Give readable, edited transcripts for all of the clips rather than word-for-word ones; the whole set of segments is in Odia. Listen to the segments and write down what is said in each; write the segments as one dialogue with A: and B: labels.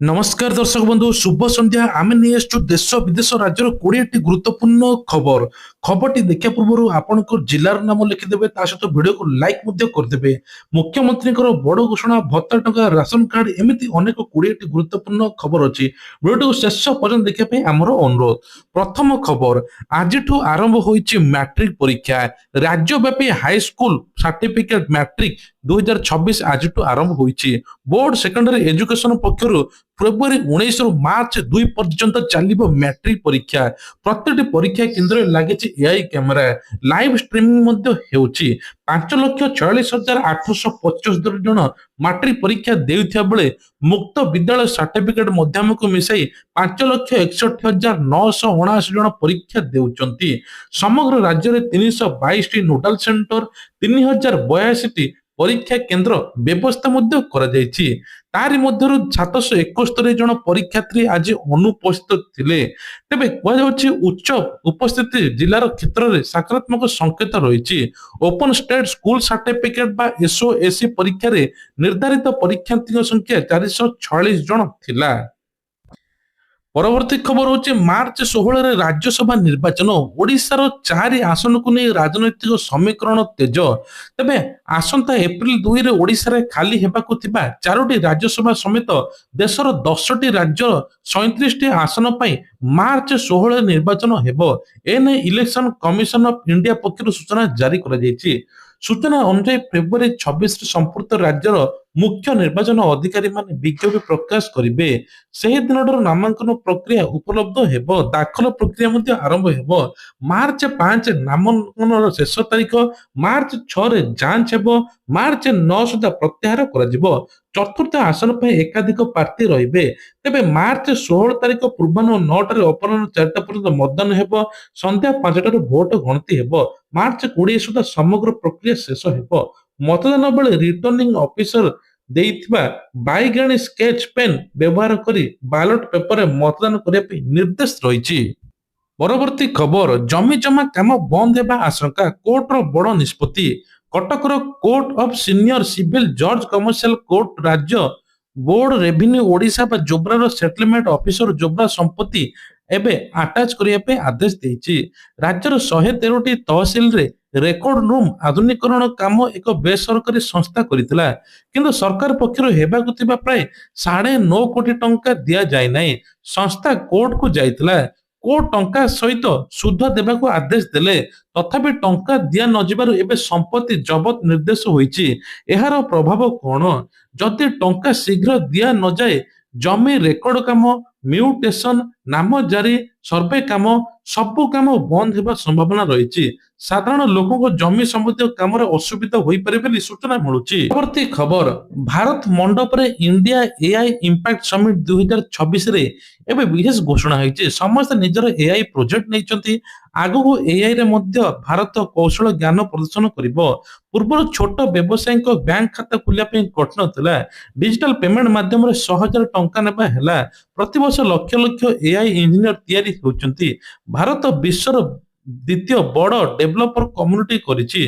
A: नमस्कार दर्शक बंधु शुभ संध्या आमे नहीं आसु देश विदेश राज्यर 20टी गुरुत्वपूर्ण खबर खबरटी देखा पूर्व आपण जिलार नाम लिखिदेवे सहित वीडियो को लाइक करदेवे। मुख्यमंत्री बड़ घोषणा भत्ता टंका राशन कार्ड एमती अनेक 20टी गुरुत्वपूर्ण खबर अच्छी वीडियो को शेष पर्यटन देखा आमर अनुरोध। प्रथम खबर आज आरंभ होइछि मैट्रिक परीक्षा राज्यव्यापी हाईस्कूल सर्टिफिकेट मैट्रिक 2026 आज आरंभ होइछि। बोर्ड सेकेंडरी एजुकेशन पक्षर फेब्रुआरी 19 रु मार्च 2 पर्यंत चलिबो मैट्रिक परीक्षा। प्रत्येक परीक्षा केंद्र में लागिछि एआई कैमेरा लाइव स्ट्रीमिंग मध्ये हेउछि। 5,46,875 जन मैट्रिक परीक्षा देउथिया बेले मुक्त विद्यालय सर्टिफिकेट मध्यम को मिसाई 5,61,979 जन परीक्षा देउचंती। समग्र राज्य में 322 टी नोडल सेंटर 3,082 परीक्षा केंद्र व्यवस्था मध्य करा जायछि। तारि मध्यरु 771 जन परीक्षार्थी आज अनुपस्थित थिले। तेबे कहजाउछि उच्च उपस्थिति जिलार क्षेत्र में सकारात्मक संकेत रही। ओपन स्टेट स्कूल सर्टिफिकेट बा एसओएससी परीक्षा रे निर्धारित परीक्षार्थी संख्या 446 जन थिला। परवर्ती खबर होची मार्च 16 रे राज्यसभा निर्वाचन ओडिशार 4 आसन को नहीं राजनैतिक समीकरण तेज। तेबे आसंता एप्रिल 2 रे ओडिशा रे खाली हेबाकु थिबा 4टी राज्यसभा समेत देशर 10टी राज्य 37 टी आसन पई मार्च 16 निर्वाचन हेबो। एने इलेक्शन कमिशन ऑफ इंडिया पक्षरु सूचना जारी करा जायछि। सूचना अनुसार फेब्रुआरी 26 रे संपूर्ण राज्यर मुख्य निर्वाचन अधिकारी माने विज्ञप्ति प्रकाश करिवे। ସେହି ଦିନଠାରୁ ନାମାଙ୍କନ ପ୍ରକ୍ରିୟା ଉପଲବ୍ଧ ହେବ। ଦାଖଲ ପ୍ରକ୍ରିୟା ମଧ୍ୟ ଆରମ୍ଭ ହେବ। ମାର୍ଚ୍ଚ 5 ନାମାଙ୍କନର ଶେଷ ତାରିଖ। ମାର୍ଚ୍ଚ 6 ରେ ଯାଞ୍ଚ ହେବ। ମାର୍ଚ୍ଚ 9 ସୁଦ୍ଧା ପ୍ରତ୍ୟାହାର କରାଯିବ। ଚତୁର୍ଥ ଆସନ ପାଇଁ ଏକାଧିକ ପ୍ରାର୍ଥୀ ରହିବେ। ତେବେ ମାର୍ଚ୍ଚ 16 ତାରିଖ ପୂର୍ବାହ୍ନ 9ଟାରେ ଅପରାହ୍ନ 4ଟା ପର୍ଯ୍ୟନ୍ତ ମତଦାନ ହେବ। ସନ୍ଧ୍ୟା 5ଟାରୁ ଭୋଟ ଗଣତି ହେବ। ମାର୍ଚ୍ଚ 20 ସୁଦ୍ଧା ସମଗ୍ର ପ୍ରକ୍ରିୟା ଶେଷ ହେବ। ମତଦାନ ବେଳେ ରିଟର୍ଣ୍ଣିଂ ଅଫିସର ଦେଇଥିବା ବାଇଗାଣୀ ସ୍କେଚ ପେନ୍ ବ୍ୟବହାର କରି ବାଲଟ ପେପରରେ ମତଦାନ କରିବା ପାଇଁ ନିର୍ଦ୍ଦେଶ ରହିଛି। ପରବର୍ତ୍ତୀ ଖବର ଜମି ଜମା କାମ ବନ୍ଦ ହେବା ଆଶଙ୍କା କୋର୍ଟର ବଡ଼ ନିଷ୍ପତ୍ତି। କଟକର କୋର୍ଟ ଅଫ ସିନିୟର ସିଭିଲ ଜଜ କମର୍ସିଆଲ କୋର୍ଟ ରାଜ୍ୟ ବୋର୍ଡ ରେଭିନ୍ୟୁ ଓଡିଶା ବା ଜୋବ୍ରାର ସେଟଲମେଣ୍ଟ ଅଫିସର ଜୋବ୍ରା ସମ୍ପତ୍ତି ଏବେ ଆଟାଚ କରିବା ପାଇଁ ଆଦେଶ ଦେଇଛି। ରାଜ୍ୟର 113ଟି ତହସିଲରେ ରେକର୍ଡ ରୁମ୍ ଆଧୁନିକରଣ କାମ ଏକ ବେସରକାରୀ ସଂସ୍ଥା କରିଥିଲା। କିନ୍ତୁ ସରକାର ପକ୍ଷରୁ ହେବାକୁ ଥିବା ପ୍ରାୟ 9.5 କୋଟି ଟଙ୍କା ଦିଆଯାଇ ନାହିଁ। ସଂସ୍ଥା କୋର୍ଟକୁ ଯାଇଥିଲା। କୋର୍ଟ ଟଙ୍କା ସହିତ ସୁଧ ଦେବାକୁ ଆଦେଶ ଦେଲେ। ତଥାପି ଟଙ୍କା ଦିଆ ନ ଯିବାରୁ ଏବେ ସମ୍ପତ୍ତି ଜବତ ନିର୍ଦ୍ଦେଶ ହୋଇଛି। ଏହାର ପ୍ରଭାବ କଣ? ଯଦି ଟଙ୍କା ଶୀଘ୍ର ଦିଆ ନଯାଏ ଜମି ରେକର୍ଡ କାମ ମ୍ୟୁଟେସନ ନାମ ଜାରି ସର୍ଭେ କାମ ସବୁ କାମ ବନ୍ଦ ହେବା ସମ୍ଭାବନା ରହିଛି। ସାଧାରଣ ଲୋକଙ୍କ ଜମି ସମ୍ବନ୍ଧୀୟ କାମରେ ଅସୁବିଧା ହୋଇପାରେ ବୋଲି ସୂଚନା ମିଳୁଛି। ପରବର୍ତ୍ତୀ ଖବର ଭାରତ ମଣ୍ଡପରେ ଇଣ୍ଡିଆ ଏଆଇ ଇମ୍ପାକ୍ଟ ସମିଟ 2026 ରେ ଏବେ ବିଶେଷ ଘୋଷଣା ହୋଇଛି। ସମସ୍ତେ ନିଜର ଏଆଇ ପ୍ରୋଜେକ୍ଟ ନେଇଛନ୍ତି। ଆଗକୁ ଏଆଇ ରେ ମଧ୍ୟ ଭାରତ କୌଶଳ ଜ୍ଞାନ ପ୍ରଦର୍ଶନ କରିବ। ପୂର୍ବରୁ ଛୋଟ ବ୍ୟବସାୟୀଙ୍କ ବ୍ୟାଙ୍କ ଖାତା ଖୋଲିବା ପାଇଁ କଠିନ ଥିଲା। ଡିଜିଟାଲ ପେମେଣ୍ଟ ମାଧ୍ୟମରେ 1,000 ଟଙ୍କା ନେବା ହେଲା। ପ୍ରତିବର୍ଷ ଲକ୍ଷ ଲକ୍ଷ ଏଆଇ ଇଞ୍ଜିନିୟର ତିଆରି ହେଉଛନ୍ତି। ଭାରତ ବିଶ୍ୱର ଦ୍ୱିତୀୟ ବଡ଼ ଡେଭଲପର କମ୍ୟୁନିଟି କରିଛି।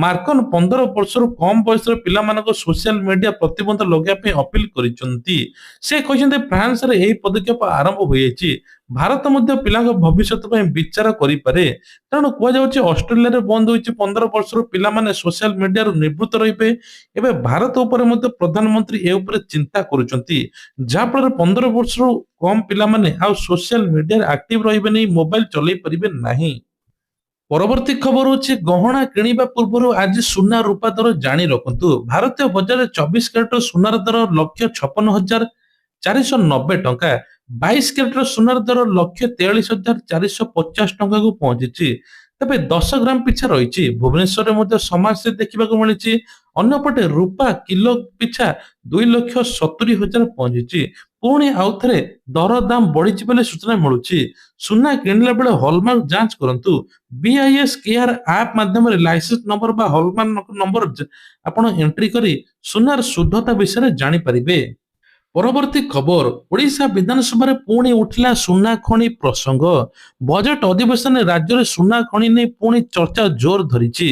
A: ମାର୍କନ 15 ବର୍ଷରୁ କମ ବୟସର ପିଲାମାନଙ୍କ ସୋସିଆଲ ମିଡିଆ ପ୍ରତିବନ୍ଧ ଲଗାଇବା ପାଇଁ ଅପିଲ କରିଛନ୍ତି। ସେ କହିଛନ୍ତି ଫ୍ରାନ୍ସରେ ଏହି ପଦକ୍ଷେପ ଆରମ୍ଭ ହୋଇଯାଇଛି। ଭାରତ ମଧ୍ୟ ପିଲାଙ୍କ ଭବିଷ୍ୟତ ପାଇଁ ବିଚାର କରିପାରେ। ତେଣୁ କୁହାଯାଉଛି ଅଷ୍ଟ୍ରେଲିଆରେ ବନ୍ଦ ହୋଇଛି 15 ବର୍ଷରୁ ପିଲାମାନେ ସୋସିଆଲ ମିଡିଆରୁ ନିବୃତ୍ତ ରହିବେ। ଏବେ ଭାରତ ଉପରେ ମଧ୍ୟ ପ୍ରଧାନମନ୍ତ୍ରୀ ଏ ଉପରେ ଚିନ୍ତା କରୁଛନ୍ତି। ଯାହାଫଳରେ 15 ବର୍ଷରୁ କମ ପିଲାମାନେ ଆଉ ସୋସିଆଲ ମିଡିଆରେ ଆକ୍ଟିଭ ରହିବେନି, ମୋବାଇଲ ଚଲେଇ ପାରିବେ ନାହିଁ। ପରବର୍ତ୍ତୀ ଖବର ହଉଛି ଗହଣା କିଣିବା ପୂର୍ବରୁ ଆଜି ସୁନା ରୂପା ଦର ଜାଣି ରଖନ୍ତୁ। ଭାରତୀୟ ବଜାରରେ 24 କ୍ୟାରେଟର ସୁନାର ଦର 1,56,490 ଟଙ୍କା। 22 କ୍ୟାରେଟର ସୁନାର ଦର 1,43,450 ଟଙ୍କାକୁ ପହଞ୍ଚିଛି। ତେବେ 10 ଗ୍ରାମ ପିଛା ରହିଛି। ଭୁବନେଶ୍ୱରରେ ମଧ୍ୟ ସମାନ ସ୍ଥିତି ଦେଖିବାକୁ ମିଳିଛି। ଅନ୍ୟପଟେ ରୂପା କିଲୋ ପିଛା 2,70,000 ପହଞ୍ଚିଛି। ପୁଣି ଆଉଥରେ ଦର ଦାମ ବଢିଛି ବୋଲି ସୂଚନା ମିଳୁଛି। ସୁନା କିଣିଲା ବେଳେ ହଲମାର୍କ ଯାଞ୍ଚ କରନ୍ତୁ। ବିଆଇଏସ୍ କେଆର ଆପ୍ ମାଧ୍ୟମରେ ଲାଇସେନ୍ସ ନମ୍ବର ବା ହଲମାର୍କ ନମ୍ବର ଆପଣ ଏଣ୍ଟ୍ରି କରି ସୁନାର ଶୁଦ୍ଧତା ବିଷୟରେ ଜାଣିପାରିବେ। ପରବର୍ତ୍ତୀ ଖବର ଓଡ଼ିଶା ବିଧାନସଭାରେ ପୁଣି ଉଠିଲା ସୁନା ଖଣି ପ୍ରସଙ୍ଗ। ବଜେଟ ଅଧିବେଶନରେ ରାଜ୍ୟରେ ସୁନା ଖଣି ନେଇ ପୁଣି ଚର୍ଚ୍ଚା ଜୋର ଧରିଛି।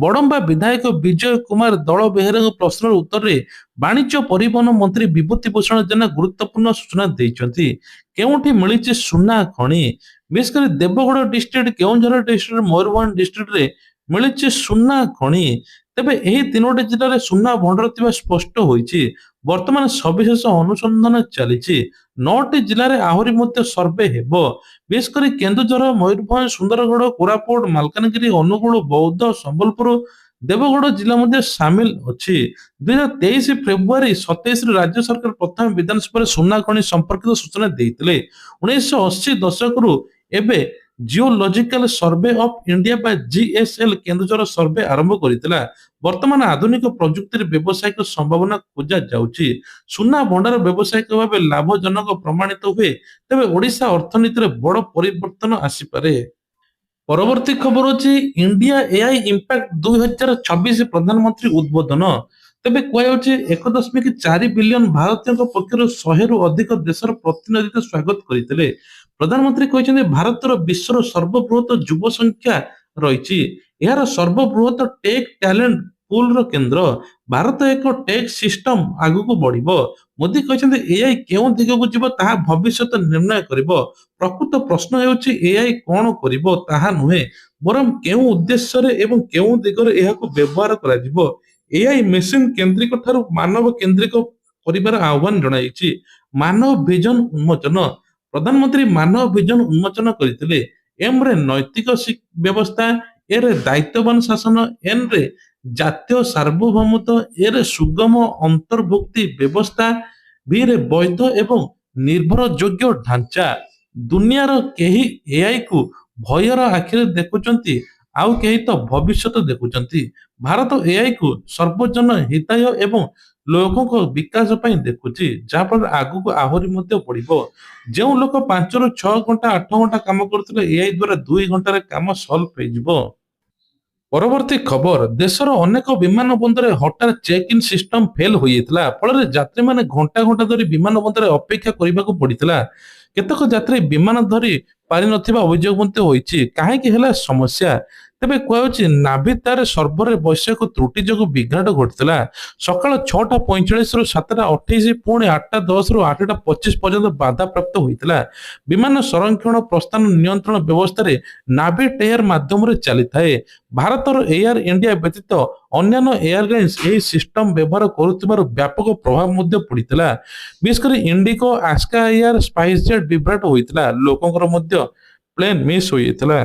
A: ବଡମ୍ବା ବିଧାୟକ ବିଜୟ କୁମାର ଦଳ ବେହେରାଙ୍କ ପ୍ରଶ୍ନର ଉତ୍ତରରେ ବାଣିଜ୍ୟ ପରିବହନ ମନ୍ତ୍ରୀ ବିଭୂତି ଭୂଷଣ ଜେନା ଗୁରୁତ୍ୱପୂର୍ଣ୍ଣ ସୂଚନା ଦେଇଛନ୍ତି। କେଉଁଠି ମିଳିଛି ସୁନା ଖଣି? ବିଶେଷ କରି ଦେବଗଡ଼ ଡିଷ୍ଟ୍ରିକ୍ଟ, କେଉଁଝର ଡିଷ୍ଟ୍ରିକ୍ଟ, ମୟୂରଭଞ୍ଜ ଡିଷ୍ଟ୍ରିକ୍ଟରେ ମିଳିଛି ସୁନା ଖଣି। ତେବେ ଏହି ତିନୋଟି ଜିଲ୍ଲାରେ ସୁନା ଭଣ୍ଡାର ଥିବା ସ୍ପଷ୍ଟ ହୋଇଛି। ବର୍ତ୍ତମାନ ସବିଶେଷ ଅନୁସନ୍ଧାନ ଚାଲିଛି। 9ଟି ଜିଲ୍ଲାରେ ଆହୁରି ମଧ୍ୟ ସର୍ଭେ ହେବ। ବିଶେଷ କରି କେନ୍ଦୁଝର, ମୟୂରଭଞ୍ଜ, ସୁନ୍ଦରଗଡ଼, କୋରାପୁଟ, ମାଲକାନଗିରି, ଅନୁଗୁଳ, ବୌଦ୍ଧ, ସମ୍ବଲପୁର, ଦେବଗଡ଼ ଜିଲ୍ଲା ମଧ୍ୟ ସାମିଲ ଅଛି। 2023 ଫେବୃଆରୀ 27ରେ ରାଜ୍ୟ ସରକାର ପ୍ରଥମେ ବିଧାନସଭାରେ ସୁନା ଖଣି ସମ୍ପର୍କିତ ସୂଚନା ଦେଇଥିଲେ। 1980 ଦଶକରୁ ଏବେ ଜିଓଲଜିକାଲ ସର୍ଭେ ଅଫ ଇଣ୍ଡିଆ ବା ଜିଏସଏଲ କେନ୍ଦୁଝର ସର୍ଭେ ଆରମ୍ଭ କରିଥିଲା। ବର୍ତ୍ତମାନ ଆଧୁନିକ ପ୍ରଯୁକ୍ତିରେ ବ୍ୟବସାୟିକ ସମ୍ଭାବନା ଖୋଜା ଯାଉଛି। ସୁନା ଭଣ୍ଡାର ବ୍ୟବସାୟିକ ଭାବେ ଲାଭଜନକ ପ୍ରମାଣିତ ହୁଏ, ତେବେ ଓଡ଼ିଶା ଅର୍ଥନୀତିରେ ବଡ଼ ପରିବର୍ତ୍ତନ ଆସିପାରେ। ପରବର୍ତ୍ତୀ ଖବର ଅଛି ଇଣ୍ଡିଆ ଏଆଇ ଇମ୍ପାକ୍ଟ 2026 ପ୍ରଧାନମନ୍ତ୍ରୀ ଉଦ୍ବୋଧନ। ତେବେ କୁହାଯାଉଛି 1.4 ବିଲିୟନ ଭାରତୀୟଙ୍କ ପକ୍ଷରୁ 100ରୁ ଅଧିକ ଦେଶର ପ୍ରତିନିଧି ସ୍ୱାଗତ କରିଥିଲେ। ପ୍ରଧାନମନ୍ତ୍ରୀ କହିଛନ୍ତି ଭାରତର ବିଶ୍ୱର ସର୍ବବୃହତ ଯୁବ ସଂଖ୍ୟା ରହିଛି। ଏହାର ସର୍ବବୃହତ ଟେକ୍ ଟ୍ୟାଲେଣ୍ଟ ପୁଲର କେନ୍ଦ୍ର। ଭାରତ ଏକ ଟେକ୍ ସିଷ୍ଟମ ଆଗକୁ ବଢିବ। ମୋଦି କହିଛନ୍ତି ଏଆଇ କେଉଁ ଦିଗକୁ ଯିବ ତାହା ଭବିଷ୍ୟତ ନିର୍ଣ୍ଣୟ କରିବ। ପ୍ରକୃତ ପ୍ରଶ୍ନ ହେଉଛି ଏଆଇ କଣ କରିବ ତାହା ନୁହେଁ, ବରଂ କେଉଁ ଉଦ୍ଦେଶ୍ୟରେ ଏବଂ କେଉଁ ଦିଗରେ ଏହାକୁ ବ୍ୟବହାର କରାଯିବ। ଏଆଇ ମେସିନ କେନ୍ଦ୍ରିକ ଠାରୁ ମାନବ କେନ୍ଦ୍ରିକ କରିବାର ଆହ୍ୱାନ ଜଣାଇଛି। ମାନବ ଭିଜନ ଉନ୍ମୋଚନ। ପ୍ରଧାନମନ୍ତ୍ରୀ ମାନବ ଭିଜନ ଉନ୍ମୋଚନ କରିଥିଲେ। ଏମ ରେ ନୈତିକ ବ୍ୟବସ୍ଥା, ଏ ରେ ଦାୟିତ୍ୱବାନ ଶାସନ, ଏନ ରେ ଜାତୀୟ ସାର୍ବଭୌମତ୍ୱ, ଏ ରେ ସୁଗମ ଅନ୍ତର୍ଭୁକ୍ତି ବ୍ୟବସ୍ଥା, ଭି ରେ ବୈଧ ଏବଂ ନିର୍ଭରଯୋଗ୍ୟ ଢାଞ୍ଚା। ଦୁନିଆର କେହି ଏଆଇ କୁ ଭୟର ଆଖିରେ ଦେଖୁଛନ୍ତି, ଆଉ କେହି ତ ଭବିଷ୍ୟତ ଦେଖୁଛନ୍ତି। ଭାରତ ଏଆଇ କୁ ସର୍ବଜନ ହିତାୟ ଏବଂ ଲୋକଙ୍କ ବିକାଶ ପାଇଁ ଦେଖୁଛି, ଯାହାଫଳରେ ଆଗକୁ ଆହୁରି ମଧ୍ୟ ବଢିବ। ଯେଉଁ ଲୋକ 5ରୁ 6 ଘଣ୍ଟା 8 ଘଣ୍ଟା କାମ କରୁଥିଲେ, ଏଆଇ ଦ୍ୱାରା 2 ଘଣ୍ଟାରେ କାମ ସଲ୍ଭ ହେଇଯିବ। ପରବର୍ତ୍ତୀ ଖବର ଦେଶର ଅନେକ ବିମାନ ବନ୍ଦରରେ ହଠାତ୍ ଚେକ୍ ଇନ୍ ସିଷ୍ଟମ ଫେଲ ହୋଇଯାଇଥିଲା, ଫଳରେ ଯାତ୍ରୀମାନେ ଘଣ୍ଟା ଘଣ୍ଟା ଧରି ବିମାନ ବନ୍ଦରରେ ଅପେକ୍ଷା କରିବାକୁ ପଡିଥିଲା। କେତେକ ଯାତ୍ରୀ ବିମାନ ଧରି ପାରିନଥିବା ଅଭିଯୋଗ ମଧ୍ୟ ହୋଇଛି। କାହିଁକି ହେଲା ସମସ୍ୟା? ତେବେ କୁହାଯାଉଛି ନାଭିତାର ସର୍ଭରରେ ବୈଷୟିକ ତ୍ରୁଟି ଯୋଗୁଁ ବିଘ୍ନାଟ ଘଟିଥିଲା। ସକାଳ 6:45ରୁ 7:28, ପୁଣି 8:10ରୁ 8:25 ପର୍ଯ୍ୟନ୍ତ ବାଧାପ୍ରାପ୍ତ ହୋଇଥିଲା। ବିମାନ ସଂରକ୍ଷଣ ପ୍ରସ୍ଥାନ ନିୟନ୍ତ୍ରଣ ବ୍ୟବସ୍ଥାରେ ନାଭିଟେୟାର ମାଧ୍ୟମରେ ଚାଲିଥାଏ। ଭାରତର ଏୟାର ଇଣ୍ଡିଆ ବ୍ୟତୀତ ଅନ୍ୟାନ୍ୟ ଏୟାରଲାଇନ୍ସ ଏହି ସିଷ୍ଟମ ବ୍ୟବହାର କରୁଥିବାରୁ ବ୍ୟାପକ ପ୍ରଭାବ ମଧ୍ୟ ପଡିଥିଲା। ବିଶେଷ କରି IndiGo, Aska air, spice jet ବିଭ୍ରାଟ ହୋଇଥିଲା। ଲୋକଙ୍କର ମଧ୍ୟ ପ୍ଲେନ ମିସ୍ ହୋଇଯାଇଥିଲା।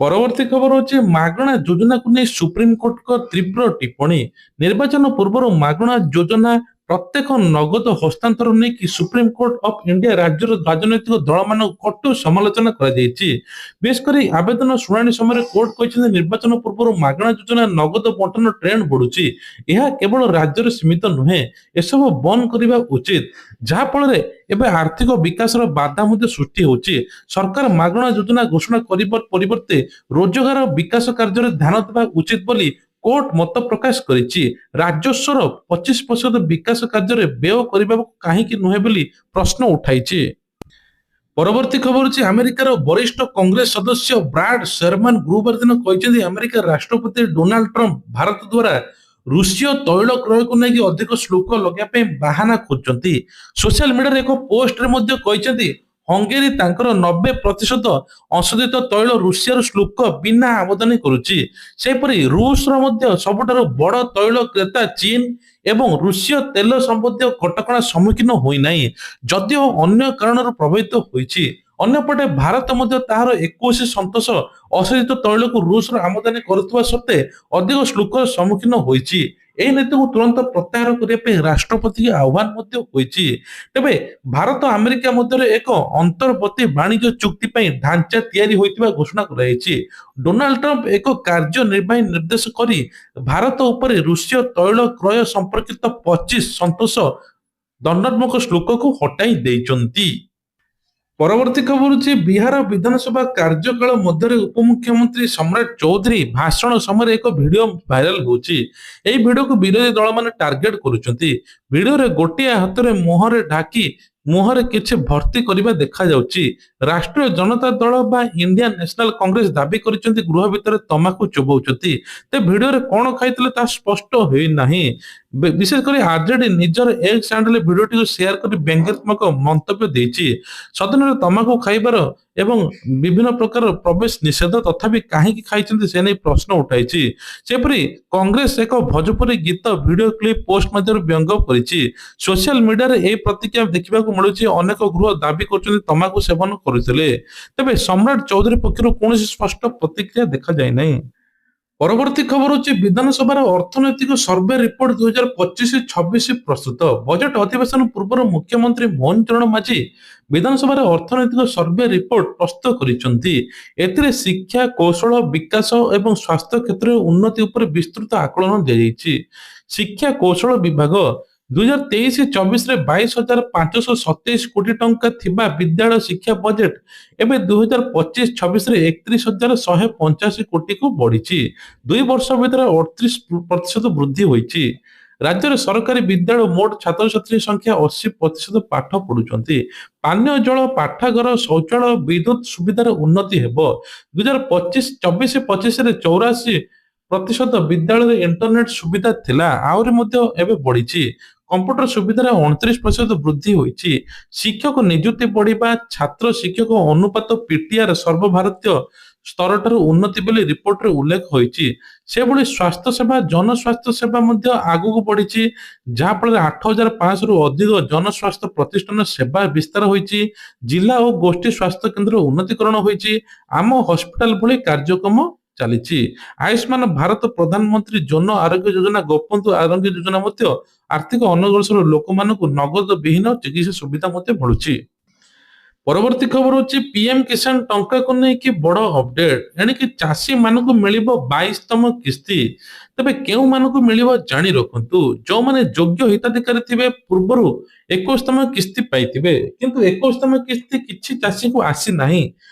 A: ପରବର୍ତ୍ତୀ ଖବର ହେଉଛି ମାଗଣା ଯୋଜନାକୁ ନେଇ ସୁପ୍ରିମକୋର୍ଟଙ୍କ ତୀବ୍ର ଟିପ୍ପଣୀ। ନିର୍ବାଚନ ପୂର୍ବରୁ ମାଗଣା ଯୋଜନା ପ୍ରତ୍ୟେକ ନଗଦ ହସ୍ତାନ୍ତର ନେଇକି ସୁପ୍ରିମକୋର୍ଟ ଅଫ ଇଣ୍ଡିଆ ରାଜ୍ୟର ରାଜନୈତିକ ଦଳମାନଙ୍କୁ କଟୁ ସମାଲୋଚନା କରାଯାଇଛି। ବିଶେଷ କରି ଆବେଦନ ଶୁଣାଣି ସମୟରେ କୋର୍ଟ କହିଛନ୍ତି ନିର୍ବାଚନ ପୂର୍ବରୁ ମାଗଣା ଯୋଜନା ନଗଦ ବଣ୍ଟନ ଟ୍ରେଣ୍ଡ ବଢୁଛି। ଏହା କେବଳ ରାଜ୍ୟରେ ସୀମିତ ନୁହେଁ, ଏସବୁ ବନ୍ଦ କରିବା ଉଚିତ। ଯାହା ଫଳରେ ଏବେ ଆର୍ଥିକ ବିକାଶର ବାଧା ମଧ୍ୟ ସୃଷ୍ଟି ହେଉଛି। ସରକାର ମାଗଣା ଯୋଜନା ଘୋଷଣା କରିବା ପରିବର୍ତ୍ତେ ରୋଜଗାର ବିକାଶ କାର୍ଯ୍ୟରେ ଧ୍ୟାନ ଦେବା ଉଚିତ ବୋଲି କୋର୍ଟ ମତ ପ୍ରକାଶ କରିଛି। ରାଜସ୍ୱର 25% ବିକାଶ କାର୍ଯ୍ୟରେ ବ୍ୟୟ କରିବାକୁ କାହିଁକି ନୁହେଁ ବୋଲି ପ୍ରଶ୍ନ ଉଠାଇଛି। ପରବର୍ତ୍ତୀ ଖବର ହେଉଛି ଆମେରିକାର ବରିଷ୍ଠ କଂଗ୍ରେସ ସଦସ୍ୟ ବ୍ରାଡ ଶେରମାନ ଗୁରୁବାର ଦିନ କହିଛନ୍ତି ଆମେରିକା ରାଷ୍ଟ୍ରପତି ଡୋନାଲ୍ଡ ଟ୍ରମ୍ପ ଭାରତ ଦ୍ୱାରା ରୁଷୀୟ ତୈଳ କ୍ରୟକୁ ନେଇକି ଅଧିକ ଶୁଳ୍କ ଲଗାଇବା ପାଇଁ ବାହାନା ଖୋଜୁଛନ୍ତି। ସୋସିଆଲ ମିଡିଆରେ ଏକ ପୋଷ୍ଟରେ ମଧ୍ୟ କହିଛନ୍ତି ହଙ୍ଗେରୀ ତାଙ୍କର 90% ଅଶୋଧିତ ତୈଳ ରୁଷିଆରୁ ଶୁଳ୍କ ବିନା ଆମଦାନୀ କରୁଛି। ସେହିପରି ରୁଷର ମଧ୍ୟ ସବୁଠାରୁ ବଡ଼ ତୈଳ କ୍ରେତା ଚୀନ ଏବଂ ରୁଷୀୟ ତେଲ ସମ୍ବନ୍ଧୀୟ କଟକଣା ସମ୍ମୁଖୀନ ହୋଇନାହିଁ, ଯଦିଓ ଅନ୍ୟ କାରଣରୁ ପ୍ରଭାବିତ ହୋଇଛି। ଅନ୍ୟପଟେ ଭାରତ ମଧ୍ୟ ତାହାର 21% ଅଶୋଧିତ ତୈଳକୁ ରୁଷରୁ ଆମଦାନୀ କରୁଥିବା ସତ୍ତ୍ୱେ ଅଧିକ ଶୁଳ୍କର ସମ୍ମୁଖୀନ ହୋଇଛି। ଏହି ନୀତିକୁ ତୁରନ୍ତ ପ୍ରତ୍ୟାହାର କରିବା ପାଇଁ ରାଷ୍ଟ୍ରପତିଙ୍କ ଆହ୍ୱାନ ମଧ୍ୟ ହୋଇଛି। ତେବେ ଭାରତ ଆମେରିକା ମଧ୍ୟରେ ଏକ ଅନ୍ତର୍ବର୍ତ୍ତୀ ବାଣିଜ୍ୟ ଚୁକ୍ତି ପାଇଁ ଢାଞ୍ଚା ତିଆରି ହୋଇଥିବା ଘୋଷଣା କରାଯାଇଛି। ଡୋନାଲ୍ଡ ଟ୍ରମ୍ପ ଏକ କାର୍ଯ୍ୟନିର୍ବାହୀ ନିର୍ଦ୍ଦେଶ କରି ଭାରତ ଉପରେ ରୁଷୀୟ ତୈଳ କ୍ରୟ ସମ୍ପର୍କିତ 25% ଦଣ୍ଡାତ୍ମକ ଶୁଳ୍କକୁ ହଟାଇ ଦେଇଛନ୍ତି। ପରବର୍ତ୍ତୀ ଖବର ହେଉଛି ବିହାର ବିଧାନସଭା କାର୍ଯ୍ୟକାଳ ମଧ୍ୟରେ ଉପମୁଖ୍ୟମନ୍ତ୍ରୀ ସମ୍ରାଟ ଚୌଧୁରୀ ଭାଷଣ ସମୟରେ ଏକ ଭିଡିଓ ଭାଇରାଲ ହେଉଛି। ଏହି ଭିଡିଓକୁ ବିରୋଧୀ ଦଳମାନେ ଟାର୍ଗେଟ କରୁଛନ୍ତି। ଭିଡିଓରେ ଗୋଟିଏ ହାତରେ ମୁହଁରେ ଢାକି ମୁହଁରେ କିଛି ଭର୍ତ୍ତି କରିବା ଦେଖାଯାଉଛି। ରାଷ୍ଟ୍ରୀୟ ଜନତା ଦଳ ବା ଇଣ୍ଡିଆନ ନ୍ୟାସନାଲ କଂଗ୍ରେସ ଦାବି କରିଛନ୍ତି ଗୃହ ଭିତରେ ତମାଖୁ ଚୋବାଉଛନ୍ତି। ତ ଭିଡିଓରେ କଣ ଖାଇଥିଲେ ତାହା ସ୍ପଷ୍ଟ ହୋଇନାହିଁ। ବିଶେଷ କରି ଆରଜେଡି ନିଜର ଏକ୍ସ ହ୍ୟାଣ୍ଡେଲରେ ଭିଡିଓଟିକୁ ସେୟାର କରି ବ୍ୟଙ୍ଗାତ୍ମକ ମନ୍ତବ୍ୟ ଦେଇଛି। ସଦନରେ ତମାଖୁ ଖାଇବାର ଏବଂ ବିଭିନ୍ନ ପ୍ରକାର ପ୍ରବେଶ ନିଷେଧ, ତଥାପି କାହିଁକି ଖାଇଛନ୍ତି ସେ ନେଇ ପ୍ରଶ୍ନ ଉଠାଇଛି। ସେପରି କଂଗ୍ରେସ ଏକ ଭୋଜପୁରୀ ଗୀତ ଭିଡିଓ କ୍ଲିପ ପୋଷ୍ଟ ମଧ୍ୟରେ ବ୍ୟଙ୍ଗ କରିଛି। ସୋସିଆଲ ମିଡିଆରେ ଏହି ପ୍ରତିକ୍ରିୟା ଦେଖିବାକୁ ମିଳୁଛି। ଅନେକ ଗୃହ ଦାବି କରୁଛନ୍ତି ତମାଖୁ ସେବନ କରୁଥିଲେ। ତେବେ ସମ୍ରାଟ ଚୌଧୁରୀ ପକ୍ଷରୁ କୌଣସି ସ୍ପଷ୍ଟ ପ୍ରତିକ୍ରିୟା ଦେଖାଯାଇନାହିଁ। ପରବର୍ତ୍ତୀ ଖବର ହେଉଛି ବିଧାନସଭାର ଅର୍ଥନୈତିକ ସର୍ଭେ ରିପୋର୍ଟ 2025-26 ପ୍ରସ୍ତୁତ। ବଜେଟ ଅଧିବେଶନ ପୂର୍ବରୁ ମୁଖ୍ୟମନ୍ତ୍ରୀ ମୋହନ ଚରଣ ମାଝୀ ବିଧାନସଭାର ଅର୍ଥନୈତିକ ସର୍ଭେ ରିପୋର୍ଟ ପ୍ରସ୍ତୁତ କରିଛନ୍ତି। ଏଥିରେ ଶିକ୍ଷା, କୌଶଳ ବିକାଶ ଏବଂ ସ୍ୱାସ୍ଥ୍ୟ କ୍ଷେତ୍ରରେ ଉନ୍ନତି ଉପରେ ବିସ୍ତୃତ ଆକଳନ ଦିଆଯାଇଛି। ଶିକ୍ଷା କୌଶଳ ବିଭାଗ 2023-24ରେ 22,527 କୋଟି ଟଙ୍କା ଥିବା ବିଦ୍ୟାଳୟ ଶିକ୍ଷା ବଜେଟ ଏବେ 2025-26ରେ 31,185 କୋଟିକୁ ବଢିଛି। 2 ବର୍ଷ ଭିତରେ 38% ବୃଦ୍ଧି ହୋଇଛି। ରାଜ୍ୟରେ ସରକାରୀ ବିଦ୍ୟାଳୟ ମୋଟ ଛାତ୍ରଛାତ୍ରୀ ସଂଖ୍ୟା 80% ପାଠ ପଢୁଛନ୍ତି। ପାନୀୟ ଜଳ, ପାଠାଗାର, ଶୌଚାଳୟ, ବିଦ୍ୟୁତ ସୁବିଧାର ଉନ୍ନତି ହେବ। 2024-25ରେ 84% ବିଦ୍ୟାଳୟରେ ଇଣ୍ଟରନେଟ ସୁବିଧା ଥିଲା, ଆହୁରି ମଧ୍ୟ ଏବେ ବଢିଛି। କମ୍ପ୍ୟୁଟର ସୁବିଧାରେ 29% ବୃଦ୍ଧି ହୋଇଛି। ଶିକ୍ଷକ ନିଯୁକ୍ତି ବଢିବା, ଛାତ୍ର ଶିକ୍ଷକ ଅନୁପାତ ପିଟିଆର ସର୍ବଭାରତୀୟ ସ୍ତରଠାରୁ ଉନ୍ନତି ବୋଲି ରିପୋର୍ଟରେ ଉଲ୍ଲେଖ ହୋଇଛି। ସେଭଳି ସ୍ୱାସ୍ଥ୍ୟ ସେବା, ଜନସ୍ୱାସ୍ଥ୍ୟ ସେବା ମଧ୍ୟ ଆଗକୁ ବଢିଛି, ଯାହାଫଳରେ 8,500ରୁ ଅଧିକ ଜନସ୍ୱାସ୍ଥ୍ୟ ପ୍ରତିଷ୍ଠାନ ସେବା ବିସ୍ତାର ହୋଇଛି। ଜିଲ୍ଲା ଓ ଗୋଷ୍ଠୀ ସ୍ୱାସ୍ଥ୍ୟ କେନ୍ଦ୍ର ଉନ୍ନତିକରଣ ହୋଇଛି। ଆମ ହସ୍ପିଟାଲ ଭଳି କାର୍ଯ୍ୟକ୍ରମ ଚାଲିଛି। ଆୟୁଷ୍ମାନ ଭାରତ, ପ୍ରଧାନମନ୍ତ୍ରୀ ଜନ ଆରୋଗ୍ୟ ଯୋଜନା, ଗୋପବନ୍ଧୁ ଆରୋଗ୍ୟ ଯୋଜନା ମଧ୍ୟ ଆର୍ଥିକ ଅନଗ୍ରସର ଲୋକମାନଙ୍କୁ ନଗଦ ବିହୀନ ଚିକିତ୍ସା ସୁବିଧା ମଧ୍ୟ ମିଳୁଛି। ପରବର୍ତ୍ତୀ ଖବର ହେଉଛି ପିଏମ କିଷାନ ଟଙ୍କାକୁ ନେଇକି ବଡ ଅପଡେଟ। ଏଣିକି ଚାଷୀ ମାନଙ୍କୁ ମିଳିବ 22ତମ କିସ୍ତି। ତେବେ କେଉଁମାନଙ୍କୁ ମିଳିବ ଜାଣି ରଖନ୍ତୁ। ଯେଉଁମାନେ ଯୋଗ୍ୟ ହିତାଧିକାରୀ ଥିବେ, ପୂର୍ବରୁ 21ତମ କିସ୍ତି ପାଇଥିବେ, କିନ୍ତୁ 21ତମ କିସ୍ତି କିଛି ଚାଷୀଙ୍କୁ ଆସିନାହିଁ,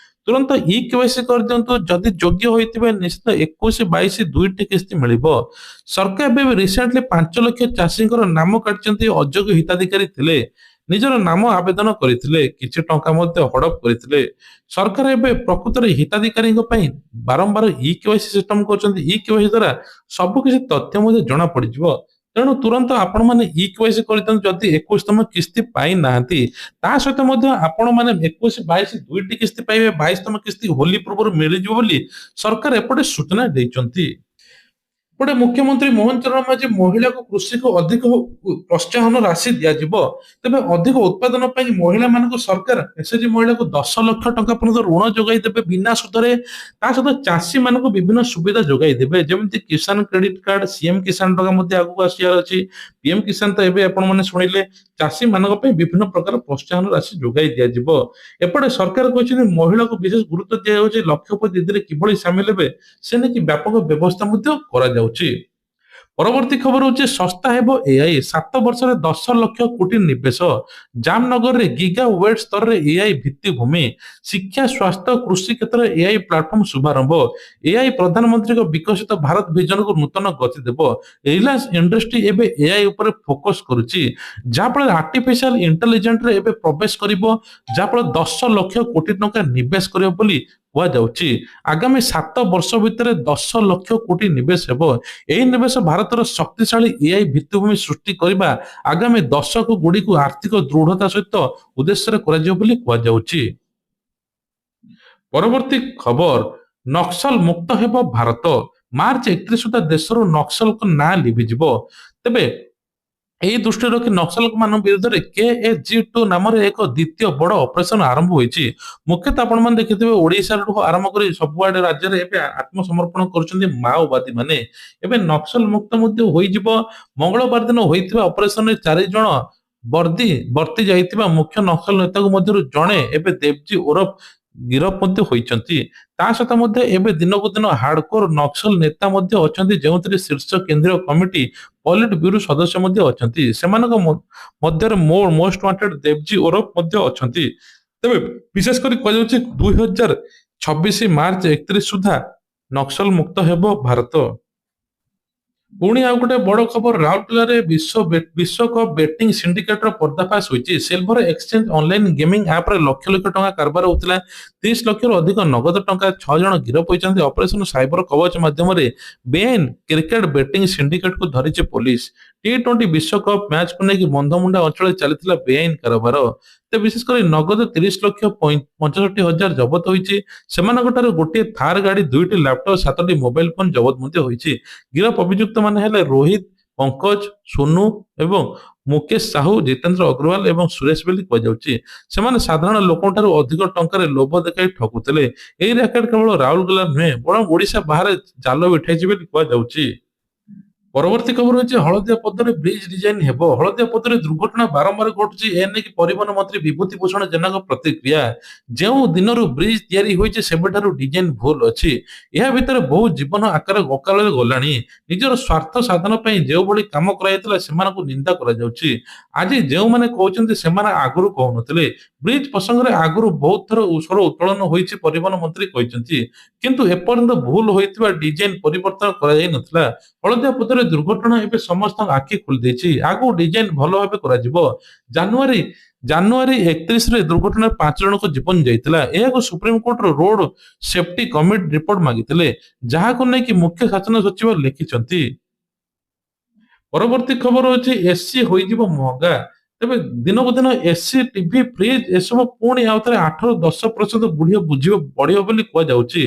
A: ତୁରନ୍ତ ଇ କେୱାଇସି କରିଦିଅନ୍ତୁ। ଯଦି ଯୋଗ୍ୟ ହୋଇଥିବେ ନିଶ୍ଚିତ 21-22 ଦୁଇଟି କିସ୍ତି ମିଳିବ। ସରକାର ଏବେ ରିସେଣ୍ଟଲି 5 ଲକ୍ଷ ଚାଷୀଙ୍କର ନାମ କାଟିଛନ୍ତି। ଅଯୋଗ୍ୟ ହିତାଧିକାରୀ ଥିଲେ, ନିଜର ନାମ ଆବେଦନ କରିଥିଲେ, କିଛି ଟଙ୍କା ମଧ୍ୟ ହଡପ କରିଥିଲେ। ସରକାର ଏବେ ପ୍ରକୃତରେ ହିତାଧିକାରୀଙ୍କ ପାଇଁ ବାରମ୍ବାର ଇ କେୱାଇସି ସିଷ୍ଟମ କରୁଛନ୍ତି। ଇ କେୱାଇସି ଦ୍ୱାରା ସବୁ କିଛି ତଥ୍ୟ ମଧ୍ୟ ଜଣା ପଡିଯିବ। ତେଣୁ ତୁରନ୍ତ ଆପଣମାନେ ଇ କେୱାଇସି କରିଦିଅନ୍ତୁ ଯଦି 21ତମ କିସ୍ତି ପାଇନାହାନ୍ତି। ତା ସହିତ ମଧ୍ୟ ଆପଣମାନେ 21-22 ଦୁଇଟି କିସ୍ତି ପାଇବେ। 22ତମ କିସ୍ତି ହୋଲି ପୂର୍ବରୁ ମିଳିଯିବ ବୋଲି ସରକାର ଏପଟେ ସୂଚନା ଦେଇଛନ୍ତି। ଗୋଟେ ମୁଖ୍ୟମନ୍ତ୍ରୀ ମୋହନ ଚରଣ ମାଝୀ ମହିଳାକୁ କୃଷିକୁ ଅଧିକ ପ୍ରୋତ୍ସାହନ ରାଶି ଦିଆଯିବ। ତେବେ ଅଧିକ ଉତ୍ପାଦନ ପାଇଁ ମହିଳାମାନଙ୍କୁ ସରକାର ଏସଏଚଜି ମହିଳାକୁ 10 ଲକ୍ଷ ଟଙ୍କା ପର୍ଯ୍ୟନ୍ତ ଋଣ ଯୋଗାଇ ଦେବେ ବିନା ସୁଧରେ। ତା ସହିତ ଚାଷୀ ମାନଙ୍କୁ ବିଭିନ୍ନ ସୁବିଧା ଯୋଗାଇ ଦେବେ, ଯେମିତି କିଷାନ କ୍ରେଡିଟ କାର୍ଡ, ସିଏମ କିଷାନ ଟଙ୍କା ମଧ୍ୟ ଆଗକୁ ଆସିବାର ଅଛି। ପିଏମ କିଷାନ ତ ଏବେ ଆପଣ ମାନେ ଶୁଣିଲେ। ଚାଷୀ ମାନଙ୍କ ପାଇଁ ବିଭିନ୍ନ ପ୍ରକାର ପ୍ରୋତ୍ସାହନ ରାଶି ଯୋଗାଇ ଦିଆଯିବ। ଏପଟେ ସରକାର କହିଛନ୍ତି ମହିଳାକୁ ବିଶେଷ ଗୁରୁତ୍ୱ ଦିଆଯାଉଛି। ଲକ୍ଷପତି ଦିଦିରେ କିଭଳି ସାମିଲ ହେବେ ସେ ନେଇକି ବ୍ୟାପକ ବ୍ୟବସ୍ଥା ମଧ୍ୟ କରାଯାଉଛି। ପରବର୍ତ୍ତୀ ଖବର ହଉଛି ଶସ୍ତା ହେବ ଏଆଇ, 7 ବର୍ଷରେ 10 ଲକ୍ଷ କୋଟି ନିବେଶ। ଜାମନଗରରେ ଗିଗା ୱେଟ୍ ସ୍ତରରେ ଏଆଇ ଭିତ୍ତିଭୂମି। ଶିକ୍ଷା, ସ୍ୱାସ୍ଥ୍ୟ, କୃଷି କ୍ଷେତ୍ରରେ ଏଆଇ ପ୍ଲାଟଫର୍ମ ଶୁଭାରମ୍ଭ। ଏଆଇ ପ୍ରଧାନମନ୍ତ୍ରୀଙ୍କ ବିକଶିତ ଭାରତ ଭିଜନକୁ ନୂତନ ଗତି ଦେବ। ରିଲାଏନ୍ସ ଇଣ୍ଡଷ୍ଟ୍ରି ଏବେ ଏଆଇ ଉପରେ ଫୋକସ କରୁଛି, ଯାହାଫଳରେ ଆର୍ଟିଫିସିଆଲ ଇଣ୍ଟେଲିଜେନ୍ସରେ ଏବେ ପ୍ରବେଶ କରିବ, ଯାହାଫଳରେ 10 ଲକ୍ଷ କୋଟି ଟଙ୍କା ନିବେଶ କରିବ ବୋଲି କୁହାଯାଉଛି। ଆଗାମୀ 7 ବର୍ଷ ଭିତରେ 10 ଲକ୍ଷ କୋଟି ନିବେଶ ହେବ। ଏହି ନିବେଶ ଭାରତର ଶକ୍ତିଶାଳୀ ଏଆଇ ଭିତ୍ତିଭୂମି ସୃଷ୍ଟି କରିବା ଆଗାମୀ ଦଶକ ଗୁଡ଼ିକୁ ଆର୍ଥିକ ଦୃଢତା ସହିତ ଉଦ୍ଦେଶ୍ୟରେ କରାଯିବ ବୋଲି କୁହାଯାଉଛି। ପରବର୍ତ୍ତୀ ଖବର, ନକ୍ସଲ ମୁକ୍ତ ହେବ ଭାରତ। ମାର୍ଚ୍ଚ 31 ସୁଦ୍ଧା ଦେଶରୁ ନକ୍ସଲଙ୍କ ନାଁ ଲିଭିଯିବ। ତେବେ ଏହି ଦୃଷ୍ଟିରେ ରଖି ନକ୍ସଲଙ୍କ ମାନଙ୍କ ବିରୁଦ୍ଧରେ KAG2 ନାମରେ ଏକ ଦ୍ୱିତୀୟ ବଡ ଅପରେସନ ଆରମ୍ଭ ହୋଇଛି। ମୁଖ୍ୟତଃ ଆପଣମାନେ ଦେଖିଥିବେ ଓଡିଶାଠୁ ଆରମ୍ଭ କରି ସବୁଆଡେ ରାଜ୍ୟରେ ଏବେ ଆତ୍ମସମର୍ପଣ କରୁଛନ୍ତି ମାଓବାଦୀ ମାନେ। ଏବେ ନକ୍ସଲ ମୁକ୍ତ ମଧ୍ୟ ହୋଇଯିବ। ମଙ୍ଗଳବାର ଦିନ ହୋଇଥିବା ଅପରେସନରେ 4 ଜଣ ବର୍ତ୍ତି ଯାଇଥିବା ମୁଖ୍ୟ ନକ୍ସଲ ନେତାଙ୍କ ମଧ୍ୟରୁ ଜଣେ ଏବେ ଦେବଜୀ ଓରଫ ଗିରଫ ମଧ୍ୟ ହୋଇଛନ୍ତି। ତା ସହିତ ମଧ୍ୟ ଏବେ ଦିନକୁ ଦିନ ହାର୍ଡକୋର ନକ୍ସଲ ନେତା ମଧ୍ୟ ଅଛନ୍ତି, ଯେଉଁଥିରେ ଶୀର୍ଷ କେନ୍ଦ୍ରୀୟ କମିଟି ପଲିଟ ବ୍ୟୁରୋ ସଦସ୍ୟ ମଧ୍ୟ ଅଛନ୍ତି। ସେମାନଙ୍କ ମଧ୍ୟରେ ମୋଷ୍ଟ ୱାଣ୍ଟେଡ ଦେବଜୀ ଓରଫ ମଧ୍ୟ ଅଛନ୍ତି। ତେବେ ବିଶେଷ କରି କୁହାଯାଉଛି 2026 ମାର୍ଚ୍ଚ 31 ସୁଦ୍ଧା ନକ୍ସଲ ମୁକ୍ତ ହେବ ଭାରତ। ପୁଣି ଆଉ ଗୋଟେ ବଡ ଖବର, ରାଉରକେଲାରେ ବିଶ୍ୱକପ୍ ବେଟିଂ ସିଣ୍ଡିକେଟର ପର୍ଦ୍ଦାଫାଶ ହୋଇଛି। ସିଲଭର ଏକ୍ସଚେଞ୍ଜ ଅନଲାଇନ ଗେମିଂ ଆପରେ ଲକ୍ଷ ଲକ୍ଷ ଟଙ୍କା କାରବାର ହେଉଥିଲା। 30 ଲକ୍ଷରୁ ଅଧିକ ନଗଦ ଟଙ୍କା 6 ଜଣ ଗିରଫ ହୋଇଛନ୍ତି। ଅପରେସନ ସାଇବର କବଚ ମାଧ୍ୟମରେ ବେଆଇନ କ୍ରିକେଟ ବେଟିଂ ସିଣ୍ଡିକେଟକୁ ଧରିଛି ପୋଲିସ। ଟି20 ବିଶ୍ୱକପ୍ ମ୍ୟାଚକୁ ନେଇକି ବନ୍ଧମୁଣ୍ଡା ଅଞ୍ଚଳରେ ଚାଲିଥିଲା ବେଆଇନ କାରବାର। ବିଶେଷ କରି ନଗଦ 30 ଲକ୍ଷ 65 ହଜାର ଜବତ ହୋଇଛି। ସେମାନଙ୍କ ଠାରୁ ଗୋଟିଏ ଥାର ଗାଡି, 2ଟି ଲାପଟପ, 7ଟି ମୋବାଇଲ ଫୋନ ଜବତ ମଧ୍ୟ ହୋଇଛି। ଗିରଫ ଅଭିଯୁକ୍ତ ମାନେ ହେଲେ ରୋହିତ, ପଙ୍କଜ, ସୋନୁ ଏବଂ ମୁକେଶ ସାହୁ, ଜିତେନ୍ଦ୍ର ଅଗ୍ରୱାଲ ଏବଂ ସୁରେଶ ବୋଲି କୁହାଯାଉଛି। ସେମାନେ ସାଧାରଣ ଲୋକଙ୍କଠାରୁ ଅଧିକ ଟଙ୍କାରେ ଲୋଭ ଦେଖାଇ ଠକୁଥିଲେ। ଏହି ରାକେଟ କେବଳ ରାଉରକେଲା ନୁହେଁ, ବରଂ ଓଡ଼ିଶା ବାହାରେ ଜାଲ ବିଠାଇଛି ବୋଲି କୁହାଯାଉଛି। ପରବର୍ତ୍ତୀ ଖବର ହେଉଛି ହଳଦିଆ ପଦରେ ବ୍ରିଜ ଡିଜାଇନ ହେବ। ହଳଦିଆ ପଦରେ ଦୁର୍ଘଟଣା ବାରମ୍ବାର ଘଟୁଛି। ଏ ନେଇକି ପରିବହନ ମନ୍ତ୍ରୀ ବିଭୂତି ଭୂଷଣ ଜେନାଙ୍କ ପ୍ରତିକ୍ରିୟା। ଯେଉଁ ଦିନରୁ ବ୍ରିଜ ତିଆରି ହୋଇଛି ସେବେଠାରୁ ଡିଜାଇନ ଭୁଲ ଅଛି। ଏହା ଭିତରେ ବହୁ ଜୀବନ ଅକାଳରେ ଗଲାଣି। ନିଜର ସ୍ୱାର୍ଥ ସାଧନ ପାଇଁ ଯେଉଁଭଳି କାମ କରାଯାଇଥିଲା ସେମାନଙ୍କୁ ନିନ୍ଦା କରାଯାଉଛି। ଆଜି ଯେଉଁମାନେ କହୁଛନ୍ତି ସେମାନେ ଆଗରୁ କହୁନଥିଲେ। ବ୍ରିଜ ପ୍ରସଙ୍ଗରେ ଆଗରୁ ବହୁତ ଥର ସ୍ୱର ଉତ୍ତୋଳନ ହୋଇଛି, ପରିବହନ ମନ୍ତ୍ରୀ କହିଛନ୍ତି। କିନ୍ତୁ ଏପର୍ଯ୍ୟନ୍ତ ଭୁଲ ହୋଇଥିବା ଡିଜାଇନ ପରିବର୍ତ୍ତନ କରାଯାଇ ନଥିଲା। ହଳଦିଆ ପଦରେ ଦୁର୍ଘଟଣା ଏବେ ସମସ୍ତଙ୍କ ଆଖି ଖୋଲିଦେଇଛି। ଆଗକୁ ଡିଜାଇନ ଭଲ ଭାବେ କରାଯିବ। ଜାନୁଆରୀ ଜାନୁଆରୀ 31ରେ ଦୁର୍ଘଟଣାରେ 5 ଜଣଙ୍କ ଜୀବନ ଯାଇଥିଲା। ଏହାକୁ ସୁପ୍ରିମକୋର୍ଟର ରୋଡ ସେଫ୍ଟି କମିଟି ରିପୋର୍ଟ ମାଗିଥିଲେ, ଯାହାକୁ ନେଇକି ମୁଖ୍ୟ ଶାସନ ସଚିବ ଲେଖିଛନ୍ତି। ପରବର୍ତ୍ତୀ ଖବର ହେଉଛି ଏସି ହୋଇଯିବ ମହଙ୍ଗା। ତେବେ ଦିନକୁ ଦିନ ଏସି, ଟିଭି, ଫ୍ରିଜ ଏସବୁ ପୁଣି ଆଉଥରେ 8ରୁ 10% ବଢିବ ବୋଲି କୁହାଯାଉଛି।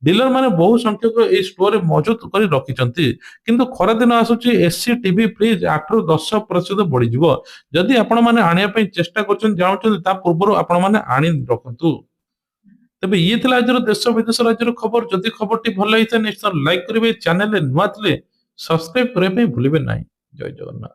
A: ଡିଲର ମାନେ ବହୁ ସଂଖ୍ୟକ ଏହି ଷ୍ଟୋରରେ ମହଜୁଦ କରି ରଖିଛନ୍ତି। କିନ୍ତୁ ଖରାଦିନ ଆସୁଛି, ଏସି, ଟିଭି, ଫ୍ରିଜ 8ରୁ 10% ବଢିଯିବ। ଯଦି ଆପଣମାନେ ଆଣିବା ପାଇଁ ଚେଷ୍ଟା କରୁଛନ୍ତି, ଜାଣୁଛନ୍ତି, ତା ପୂର୍ବରୁ ଆପଣମାନେ ଆଣି ରଖନ୍ତୁ। ତେବେ ଇଏ ଥିଲା ଆଜିର ଦେଶ ବିଦେଶ ରାଜ୍ୟର ଖବର। ଯଦି ଖବରଟି ଭଲ ହେଇଥାଏ ନିଶ୍ଚୟ ଲାଇକ୍ କରିବେ। ଚ୍ୟାନେଲରେ ନୂଆ ଥିଲେ ସବସ୍କ୍ରାଇବ କରିବା ପାଇଁ ଭୁଲିବେ ନାହିଁ। ଜୟ ଜଗନ୍ନାଥ।